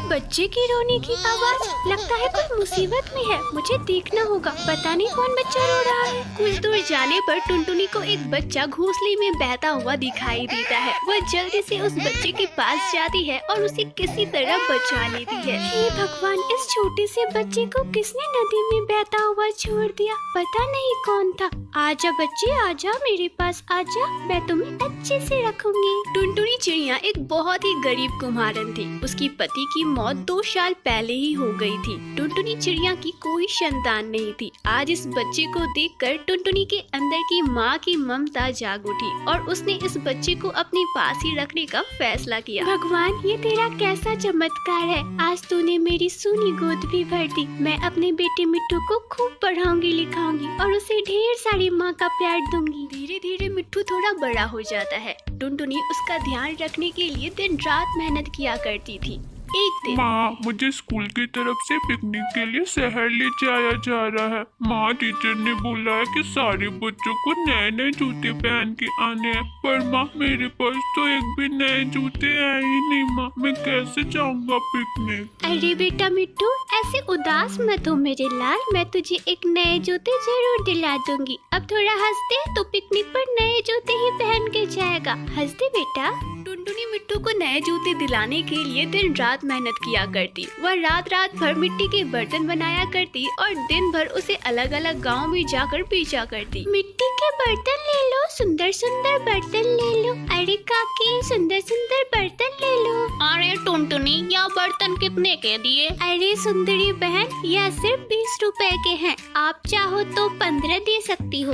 बच्चे की रोने की आवाज, लगता है कोई मुसीबत में है, मुझे देखना होगा। पता नहीं कौन बच्चा रो रहा है। कुछ दूर जाने पर टुनटुनी को एक बच्चा घोंसले में बहता हुआ दिखाई देता है। वह जल्दी से उस बच्चे के पास जाती है और उसे किसी तरह बचा लेती है। हे भगवान, इस छोटे से बच्चे को किसने नदी में बहता हुआ छोड़ दिया? पता नहीं कौन था। आजा बच्चे, आजा मेरे पास आजा, मैं तुम्हें अच्छे से रखूंगी। टुनटुनी चिड़िया एक बहुत ही गरीब कुम्हारन थी। उसकी पति की मौत 2 साल पहले ही हो गई थी। टुनटुनी चिड़िया की कोई संतान नहीं थी। आज इस बच्चे को देखकर टुनटुनी के अंदर की माँ की ममता जाग उठी और उसने इस बच्चे को अपने पास ही रखने का फैसला किया। भगवान, ये तेरा कैसा चमत्कार है। आज तूने मेरी सूनी गोद भी भर दी। मैं अपने बेटे मिट्टू को खूब पढ़ाऊंगी लिखाऊंगी और उसे ढेर सारी माँ का प्यार दूंगी। धीरे धीरे मिट्टू थोड़ा बड़ा हो जाता है। टुनटुनी उसका ध्यान रखने के लिए दिन रात मेहनत किया करती थी। एक दिन माँ, मुझे स्कूल की तरफ से पिकनिक के लिए शहर ले जाया जा रहा है। माँ, टीचर ने बोला है कि सारे बच्चों को नए नए जूते पहन के आने हैं। पर माँ, मेरे पास तो एक भी नए जूते हैं ही नहीं। माँ, मैं कैसे जाऊँगा पिकनिक? अरे बेटा मिट्टू, ऐसे उदास मत हो मेरे लाल। मैं तुझे एक नए जूते जरूर दिला दूंगी। अब थोड़ा हंस दे तो पिकनिक पर नए जूते ही पहन के जाएगा। हंस दे बेटा। टुनटुनी मिट्टू को नए जूते दिलाने के लिए दिन रात मेहनत किया करती। वह रात रात भर मिट्टी के बर्तन बनाया करती और दिन भर उसे अलग अलग गाँव में जाकर बेचा करती। मिट्टी के बर्तन ले लो, सुंदर सुंदर बर्तन ले लो। अरे काकी, सुंदर सुंदर बर्तन ले लो। अरे टुनटुनी, यह बर्तन कितने के दिए? अरे सुंदरी बहन, यह सिर्फ 20 रुपए के हैं। आप चाहो तो 15 दे सकती हो।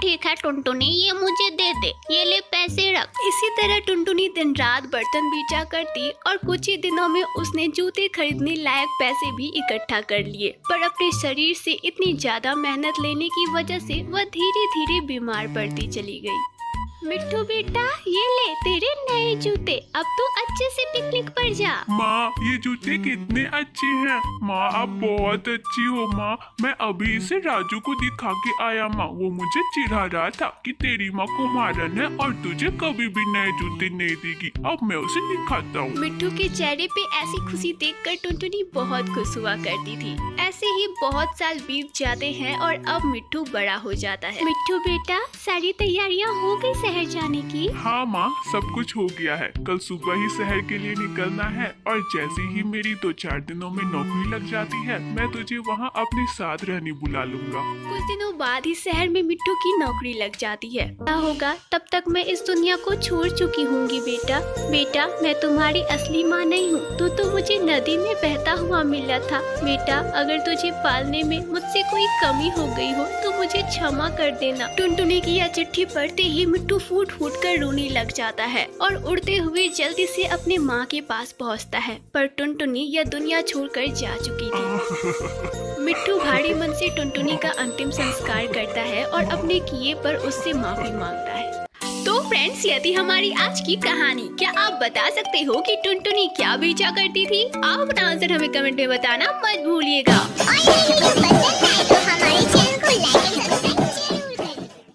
ठीक है टुनटुनी, ये मुझे दे दे। ये ले पैसे रख। इसी तरह टुनटुनी दिन रात बर्तन बेचा करती और कुछ ही दिनों में उसने जूते खरीदने लायक पैसे भी इकट्ठा कर लिए। पर अपने शरीर से इतनी ज्यादा मेहनत लेने की वजह से वह धीरे धीरे बीमार पड़ती चली गई। मिट्टू बेटा, ये ले तेरे नए जूते। अब तू अच्छे से पिकनिक पर जा। माँ, ये जूते कितने अच्छे हैं। माँ, आप बहुत अच्छी हो। माँ, मैं अभी इसे राजू को दिखा के आया। माँ, वो मुझे चिढ़ा रहा था कि तेरी माँ कुम्हारन है और तुझे कभी भी नए जूते नहीं देगी। अब मैं उसे दिखाता हूँ। मिट्टू के चेहरे पे ऐसी खुशी देखकर टुनटुनी बहुत खुश हुआ करती थी। ऐसे ही बहुत साल बीत जाते हैं और अब मिट्टू बड़ा हो जाता है। मिट्टू बेटा, सारी तैयारियाँ हो गई शहर जाने की? हाँ माँ, सब कुछ हो गया है। कल सुबह ही शहर के लिए निकलना है और जैसे ही मेरी 2-4 दिनों में नौकरी लग जाती है, मैं तुझे वहाँ अपने साथ रहने बुला लूंगा। कुछ दिनों बाद ही शहर में मिट्टू की नौकरी लग जाती है। क्या होगा, तब तक मैं इस दुनिया को छोड़ चुकी होंगी। बेटा बेटा, मैं तुम्हारी असली माँ नहीं हूँ। तू तो मुझे नदी में बहता हुआ मिला था। बेटा, अगर तुझे पालने में मुझसे कोई कमी हो गई हो तो मुझे क्षमा कर देना। टुनटुनी की यह चिट्ठी पढ़ते ही मिट्टू फूट फूट कर रोने लग जाता है और उड़ते हुए जल्दी से अपने माँ के पास पहुँचता है। पर टुनटुनी यह दुनिया छोड़कर जा चुकी थी। मिट्टू भारी मन से टुनटुनी का अंतिम संस्कार करता है और अपने किए पर उससे माफी मांगता है। तो फ्रेंड्स, ये थी हमारी आज की कहानी। क्या आप बता सकते हो कि टुनटुनी क्या बेचा करती थी? आप अपना आंसर हमें कमेंट में बताना मत भूलिएगा।